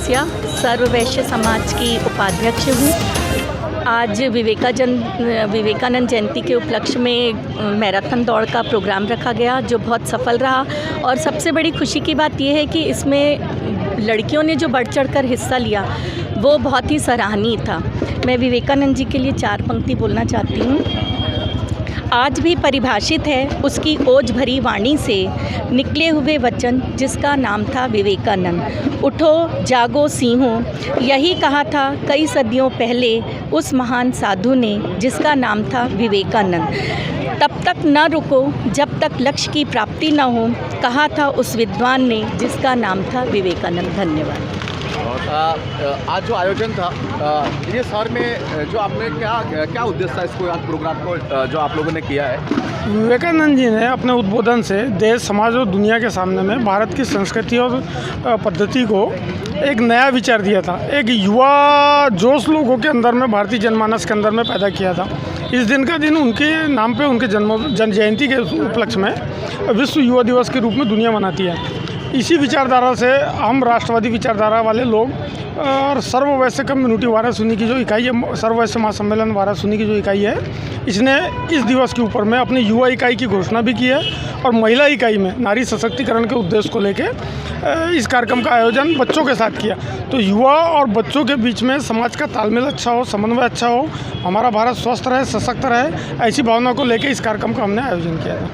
चौरसिया, सर्व वैश्य समाज की उपाध्यक्ष हूँ। आज विवेकानंद जयंती के उपलक्ष्य में मैराथन दौड़ का प्रोग्राम रखा गया, जो बहुत सफल रहा। और सबसे बड़ी खुशी की बात यह है कि इसमें लड़कियों ने जो बढ़ चढ़ कर हिस्सा लिया वो बहुत ही सराहनीय था। मैं विवेकानंद जी के लिए 4 पंक्ति बोलना चाहती हूँ। आज भी परिभाषित है उसकी ओज भरी वाणी से निकले हुए वचन, जिसका नाम था विवेकानंद। उठो जागो सिंहों, यही कहा था कई सदियों पहले उस महान साधु ने, जिसका नाम था विवेकानंद। तब तक न रुको जब तक लक्ष्य की प्राप्ति न हो, कहा था उस विद्वान ने, जिसका नाम था विवेकानंद। धन्यवाद। आज जो आयोजन था ये शहर में, जो आपने क्या उद्देश्य था इसको, आज प्रोग्राम को जो आप लोगों ने किया है? विवेकानंद जी ने अपने उद्बोधन से देश, समाज और दुनिया के सामने में भारत की संस्कृति और पद्धति को एक नया विचार दिया था। एक युवा जोश लोगों के अंदर में, भारतीय जनमानस के अंदर में पैदा किया था। इस दिन का दिन उनके नाम पे, उनके जन्म जयंती के उपलक्ष्य में विश्व युवा दिवस के रूप में दुनिया मनाती है। इसी विचारधारा से हम राष्ट्रवादी विचारधारा वाले लोग और सर्व वैश्य कम्युनिटी वाराणसी की जो इकाई है, सर्व वैश्य महासम्मेलन वाराणसी की जो इकाई है, इसने इस दिवस के ऊपर में अपनी युवा इकाई की घोषणा भी की है। और महिला इकाई में नारी सशक्तिकरण के उद्देश्य को लेके इस कार्यक्रम का आयोजन बच्चों के साथ किया। तो युवा और बच्चों के बीच में समाज का तालमेल अच्छा हो, समन्वय अच्छा हो, हमारा भारत स्वस्थ रहे, सशक्त रहे, ऐसी भावना को लेकर इस कार्यक्रम का हमने आयोजन किया था।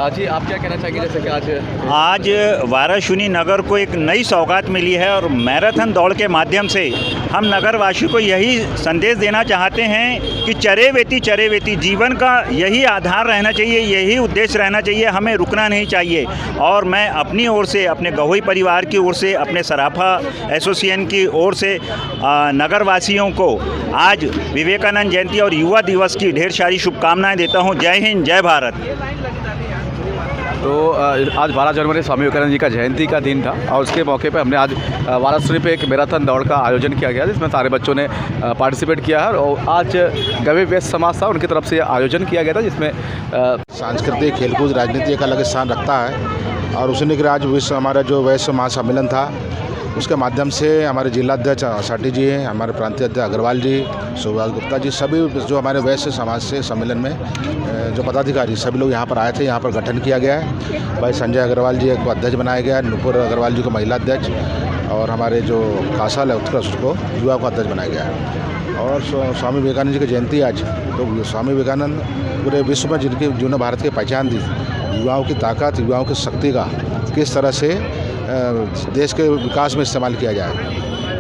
जी, आप क्या कहना चाहेंगे? जैसे कि आज वाराणसी नगर को एक नई सौगात मिली है और मैराथन दौड़ के माध्यम से हम नगरवासी को यही संदेश देना चाहते हैं कि चरे वेती जीवन का यही आधार रहना चाहिए, यही उद्देश्य रहना चाहिए, हमें रुकना नहीं चाहिए। और मैं अपनी ओर से, अपने गहोई परिवार की ओर से, अपने सराफा एसोसिएशन की ओर से नगरवासियों को आज विवेकानंद जयंती और युवा दिवस की ढेर सारी शुभकामनाएं देता हूं। जय हिंद, जय भारत। तो आज 12 जनवरी स्वामी विवेकानंद जी का जयंती का दिन था और उसके मौके पे हमने आज वाराणसी पे एक मैराथन दौड़ का आयोजन किया गया, जिसमें सारे बच्चों ने पार्टिसिपेट किया है। और आज गवे वैश्य समाज था, उनकी तरफ से आयोजन किया गया था, जिसमें सांस्कृतिक, खेलकूद, राजनीति का अलग स्थान रखता है। और उसी ने आज विश्व हमारा जो वैश्य महासम्मेलन था, उसके माध्यम से हमारे जिलाध्यक्ष साटी जी हैं, हमारे प्रांतीय अध्यक्ष अग्रवाल जी, सुभाष गुप्ता जी, सभी जो हमारे वैश्य समाज से सम्मेलन में जो पदाधिकारी सभी लोग यहाँ पर आए थे। यहाँ पर गठन किया गया है। भाई संजय अग्रवाल जी को अध्यक्ष बनाया गया है, नुपुर अग्रवाल जी को महिला अध्यक्ष, और हमारे जो कासल है उत्कृष्ट को युवा को अध्यक्ष बनाया गया है। और स्वामी विवेकानंद जी की जयंती आज, तो स्वामी विवेकानंद पूरे विश्व में जिन्होंने भारत की पहचान दी, युवाओं की ताकत, युवाओं की शक्ति का किस तरह से देश के विकास में इस्तेमाल किया जाए,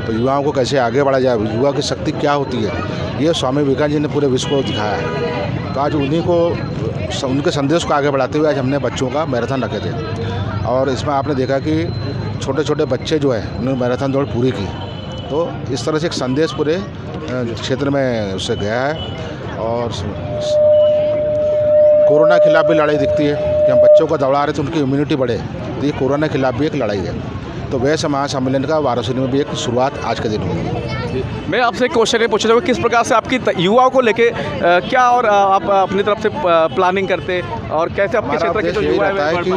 तो युवाओं को कैसे आगे बढ़ा जाए, युवा की शक्ति क्या होती है, ये स्वामी विवेकानंद जी ने पूरे विश्व को दिखाया है। तो आज उन्हीं को, उनके संदेश को आगे बढ़ाते हुए आज हमने बच्चों का मैराथन रखे थे। और इसमें आपने देखा कि छोटे छोटे बच्चे जो है उन्होंने मैराथन दौड़ पूरी की। तो इस तरह से एक संदेश पूरे क्षेत्र में उससे गया है। और कोरोना के खिलाफ भी लड़ाई दिखती है कि हम बच्चों को दौड़ा रहे तो उनकी इम्यूनिटी बढ़े, तो ये कोरोना के खिलाफ भी एक लड़ाई है। तो वैश्य महासम्मेलन का वाराणसी में भी एक शुरुआत आज के दिन होगी। मैं आपसे एक क्वेश्चन पूछना चाहूँगा, किस प्रकार से आपकी युवाओं को लेके क्या और आप अपनी तरफ से प्लानिंग करते और कैसे आपके क्षेत्र के जो युवा है कि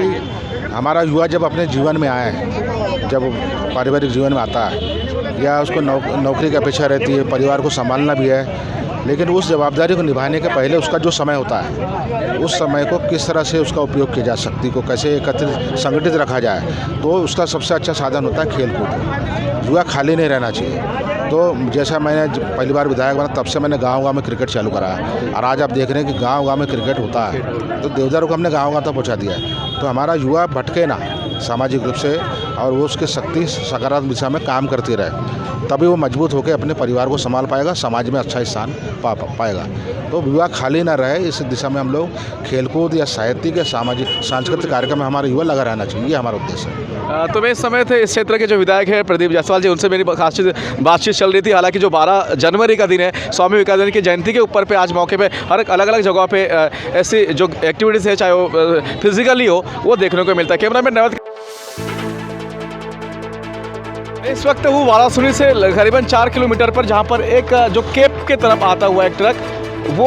हमारा युवा जब अपने जीवन में आया है, जब पारिवारिक जीवन में आता है या उसको नौकरी की अपेक्षा रहती है, परिवार को संभालना भी है, लेकिन उस जवाबदारी को निभाने के पहले उसका जो समय होता है, उस समय को किस तरह से उसका उपयोग किया जा, शक्ति को कैसे एकत्रित संगठित रखा जाए, तो उसका सबसे अच्छा साधन होता है खेल कूद। युवा खाली नहीं रहना चाहिए। तो जैसा मैंने पहली बार विधायक बना, तब से मैंने गाँव-गाँव में क्रिकेट चालू करा है। और आज आप देख रहे हैं कि गाँव-गाँव में क्रिकेट होता है, तो देवदारों को हमने गाँव-गाँव तक पहुँचा दिया है। तो हमारा युवा भटके ना सामाजिक रूप से, और वो उसकी शक्ति सकारात्मक दिशा में काम करती रहे, तभी वो मजबूत होकर अपने परिवार को संभाल पाएगा, समाज में अच्छा स्थान पाएगा। तो युवा खाली ना रहे, इस दिशा में हम लोग खेलकूद या साहित्यिक या सामाजिक सांस्कृतिक कार्यक्रम में हमारा युवा लगा रहना चाहिए, ये हमारा उद्देश्य है। तो मैं इस समय थे इस क्षेत्र के जो विधायक हैं प्रदीप जायसवाल जी, उनसे मेरी बातचीत चल रही थी। हालांकि जो 12 जनवरी का दिन है स्वामी विवेकानंद की जयंती के ऊपर पे आज मौके पे हर अलग अलग जगहों पे ऐसी जो एक्टिविटीज़ है, चाहे वो फिजिकली हो, वो देखने को मिलता है। कैमरामैन नवद, इस वक्त हूँ वाराणसी से करीबन 4 किलोमीटर पर, जहाँ पर एक जो केप के तरफ आता हुआ एक ट्रक वो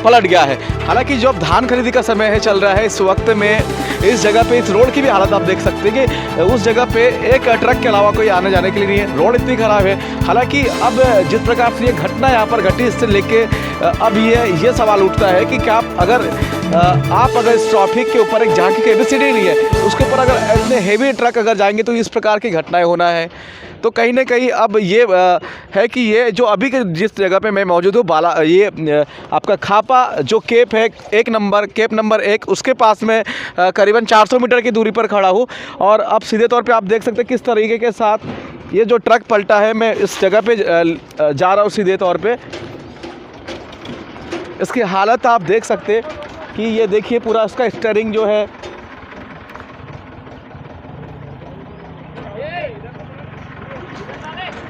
पलट गया है। हालांकि जो अब धान खरीदी का समय है चल रहा है इस वक्त में, इस जगह पे इस रोड की भी हालत आप देख सकते हैं कि उस जगह पे एक ट्रक के अलावा कोई आने जाने के लिए नहीं है, रोड इतनी ख़राब है। हालांकि अब जिस प्रकार से ये घटना यहाँ पर घटी, इससे लेके अब ये सवाल उठता है कि क्या आप अगर इस ट्रैफिक के ऊपर एक जहाँ की कैपेसिटी नहीं है उसके ऊपर अगर इतने हेवी ट्रक अगर जाएंगे तो इस प्रकार की घटनाएं होना है। तो कहीं ना कहीं अब ये है कि ये जो अभी के जिस जगह पे मैं मौजूद हूँ ये आपका खापा जो केप है केप नंबर 1 उसके पास में करीबन 400 मीटर की दूरी पर खड़ा हूँ। और अब सीधे तौर पे आप देख सकते हैं किस तरीके के साथ ये जो ट्रक पलटा है, मैं इस जगह पे जा रहा हूँ सीधे तौर पे। इसकी हालत आप देख सकते कि ये देखिए पूरा इसका स्टीयरिंग जो है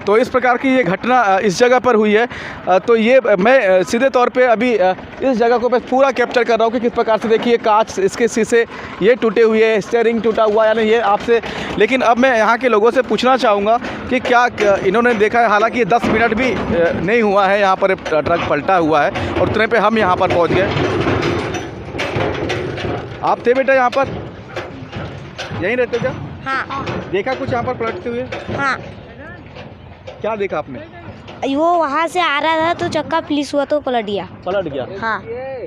तो इस प्रकार की ये घटना इस जगह पर हुई है। तो ये मैं सीधे तौर पे अभी इस जगह को मैं पूरा कैप्चर कर रहा हूँ कि किस प्रकार से देखिए कांच इसके शीशे ये टूटे हुए हैं, स्टीयरिंग टूटा हुआ, यानी ये आपसे। लेकिन अब मैं यहाँ के लोगों से पूछना चाहूँगा कि क्या इन्होंने देखा है। हालांकि ये 10 मिनट भी नहीं हुआ है यहाँ पर ट्रक पलटा हुआ है और उतने पे हम यहाँ पर पहुँच गए। आप थे बेटा यहाँ पर, यहीं रहते क्या? हाँ। देखा कुछ यहाँ पर पलटते हुए? हाँ। क्या देखा आपने? वो वहाँ से आ रहा था तो चक्का फ्लिस हुआ तो पलट गया। हाँ।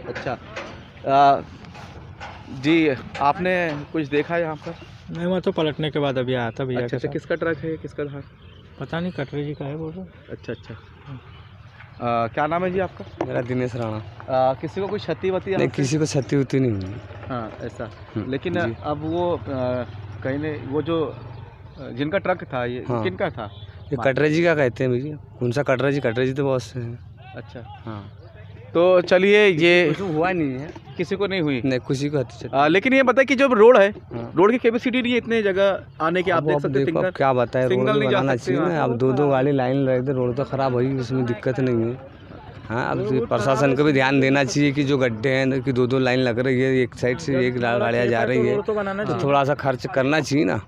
अच्छा जी, आपने कुछ देखा यहाँ पर? नहीं, मैं तो पलटने के बाद अभी आया था भैया। अच्छा, किसका ट्रक है, किसका था? पता नहीं, कटरे जी का है बोल रहे। अच्छा। क्या नाम है जी आपका? मेरा दिनेश राणा। किसी को कोई क्षति वति? नहीं, किसी को क्षति उति नहीं हुई। हाँ, ऐसा। लेकिन अब वो कहीं ने वो जो जिनका ट्रक था ये किनका था? ये कटरे जी का कहते हैं भैया। कौन सा कटरे जी तो बहुत से हैं। अच्छा हाँ। तो चलिए, ये हुआ नहीं है, किसी को नहीं हुई? नहीं, किसी को लेकिन ये बताए कि जो रोड है, रोड की कैपेसिटी नहीं है इतने जगह आने की। आप देख सकते हैं क्या बताए, रोड नहीं बनाना चाहिए ना। अब दो गाड़ी लाइन लगे थे, रोड तो खराब हुई, उसमें दिक्कत नहीं है। हाँ, अब प्रशासन को भी ध्यान देना चाहिए कि जो गड्ढे हैं कि दो लाइन लग रही है, एक साइड से एक गाड़ियाँ जा रही है तो थोड़ा सा खर्च करना चाहिए ना।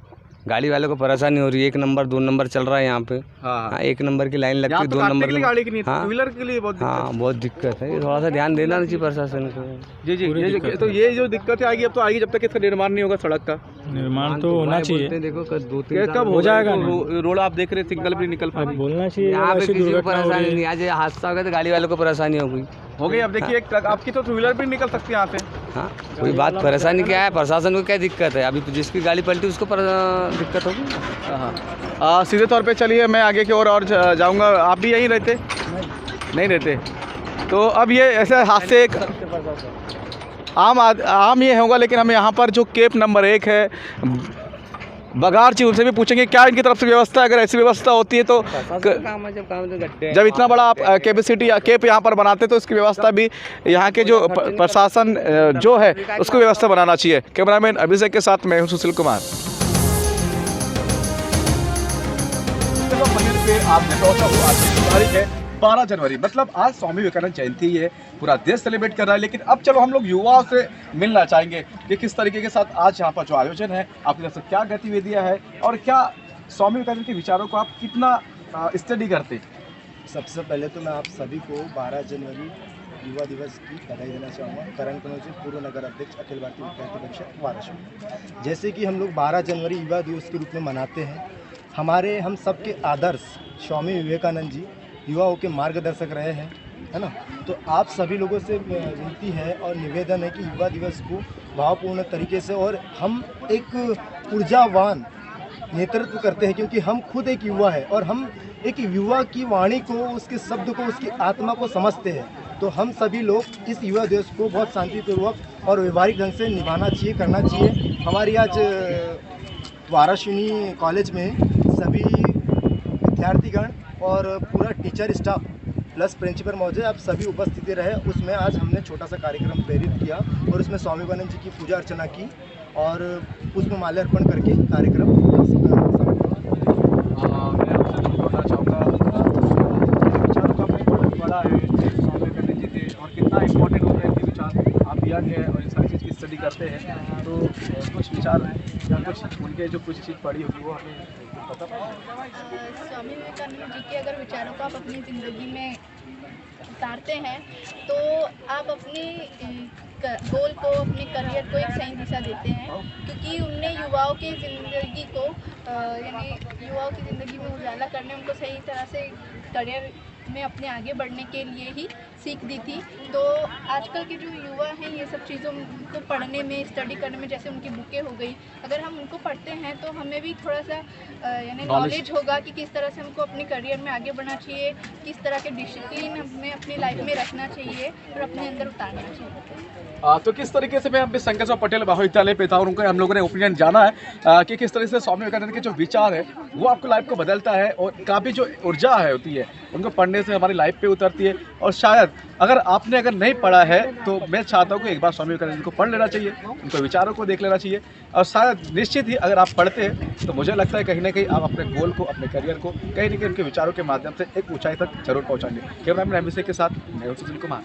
गाड़ी वाले को परेशानी हो रही है, 1 नंबर 2 नंबर चल रहा है यहाँ पे। हाँ, 1 नंबर की लाइन लगती है, 2 नंबर की गाड़ी की नहीं, हाँ, 2 व्हीलर के लिए बहुत दिक्कत है। थोड़ा सा ध्यान देना चाहिए प्रशासन को। जी। तो ये जो दिक्कत आएगी अब तो आएगी जब तक इसका निर्माण नहीं होगा। सड़क का निर्माण तो होना चाहिए। देखो 2-3 कब हो जाएगा? रोड आप देख रहे सिंगल भी निकल पाए, बोलना चाहिए। यहाँ पे किसी को परेशानी नहीं, आज हादसा हो गया तो गाड़ी वालों को परेशानी हो गई। अब देखिए एक ट्रक आपकी तो 2 व्हीलर भी निकल सकती है यहाँ से। हाँ, कोई बात परेशानी क्या है, प्रशासन को क्या दिक्कत है? अभी जिसकी गाड़ी पलटी उसको दिक्कत होगी। हाँ, सीधे तौर पे चलिए मैं आगे की ओर जाऊँगा। आप भी यहीं रहते? नहीं रहते। तो अब ये ऐसे हादसे एक आम ये होगा। लेकिन हम यहाँ पर जो केप नंबर 1 है बघार जी, उनसे भी पूछेंगे क्या इनकी तरफ से व्यवस्था, अगर ऐसी व्यवस्था होती है तो जब इतना बड़ा आप कैपेसिटी या केप यहाँ पर बनाते तो इसकी व्यवस्था भी यहाँ के जो प्रशासन जो है उसको व्यवस्था बनाना चाहिए। कैमरामैन अभिषेक के साथ मैं हूँ सुशील कुमार। मंदिर पे आपने पहुंचा हुआ आज की तारीख है 12 जनवरी, मतलब आज स्वामी विवेकानंद जयंती है, पूरा देश सेलिब्रेट कर रहा है। लेकिन अब चलो हम लोग युवाओं से मिलना चाहेंगे कि किस तरीके के साथ आज यहाँ पर जो आयोजन है आपकी तरफ से क्या गतिविधियाँ हैं और क्या स्वामी विवेकानंद के विचारों को आप कितना स्टडी करते हैं। सबसे पहले तो मैं आप सभी को 12 जनवरी युवा दिवस की बधाई देना चाहूँगा। करण कनौज, पूर्व नगर अध्यक्ष, अखिल भारतीय विद्यार्थी परिषद वाराणसी। जैसे कि हम लोग 12 जनवरी युवा दिवस के रूप में मनाते हैं, हम सबके आदर्श स्वामी विवेकानंद जी युवाओं के मार्गदर्शक रहे हैं, है ना। तो आप सभी लोगों से विनती है और निवेदन है कि युवा दिवस को भावपूर्ण तरीके से, और हम एक ऊर्जावान नेतृत्व करते हैं क्योंकि हम खुद एक युवा है और हम एक युवा की वाणी को, उसके शब्द को, उसकी आत्मा को समझते हैं। तो हम सभी लोग इस युवा दिवस को बहुत शांतिपूर्वक और व्यवहारिक ढंग से निभाना चाहिए, करना चाहिए। हमारी आज वाराणसी कॉलेज में सभी विद्यार्थीगण और पूरा टीचर स्टाफ प्लस प्रिंसिपल महोदय आप सभी उपस्थिति रहे। उसमें आज हमने छोटा सा कार्यक्रम प्रेरित किया और उसमें स्वामी विवेकानंद जी की पूजा अर्चना की और पुष्प माल्यार्पण करके कार्यक्रम मैं आपसे जोड़ना चाहूँगा, विचारों का बहुत बड़ा है स्वामी विवेकानंद जी थे और कितना इम्पोर्टेंट होता है इनके विचार। आप यंग है और इस सारी चीज़ की स्टडी करते हैं तो कुछ विचार या कुछ उनके जो कुछ चीज़ पढ़ी होगी वो हमें पता। स्वामी विवेकानंद जी के अगर विचारों को आप अपनी ज़िंदगी में उतारते हैं तो आप अपने गोल को, अपने करियर को एक सही दिशा देते हैं, क्योंकि उनने युवाओं की ज़िंदगी को यानी युवाओं की ज़िंदगी में उजाला करने, उनको सही तरह से करियर में अपने आगे बढ़ने के लिए ही सीख दी थी। तो आजकल के जो युवा हैं ये सब चीज़ों को पढ़ने में, स्टडी करने में, जैसे उनकी बुकें हो गई, अगर हम उनको पढ़ते हैं तो हमें भी थोड़ा सा यानी नॉलेज होगा कि किस तरह से हमको अपने करियर में आगे बढ़ना चाहिए, किस तरह के डिसिप्लिन हमें अपनी लाइफ में रखना चाहिए और अपने अंदर उतारना चाहिए। तो किस तरीके से मैं अपने शंकर पटेल महाविद्यालय पे था और उनका हम लोगों ने ओपिनियन जाना है कि किस तरह से स्वामी विवेकानंद के जो विचार है वो आपको लाइफ को बदलता है और काफ़ी जो ऊर्जा है होती है उनको पढ़ने से हमारी लाइफ पे उतरती है। और शायद अगर नहीं पढ़ा है तो मैं चाहता हूँ कि एक बार स्वामी विवेकानंद को पढ़ लेना चाहिए, उनके विचारों को देख लेना चाहिए और शायद निश्चित ही अगर आप पढ़ते हैं तो मुझे लगता है कहीं ना कहीं आप अपने गोल को, अपने करियर को कहीं ना कहीं उनके विचारों के माध्यम से एक ऊंचाई तक जरूर पहुँचाएंगे। कैमरामैन एमबीसी के साथ मैं हूं सुशील कुमार।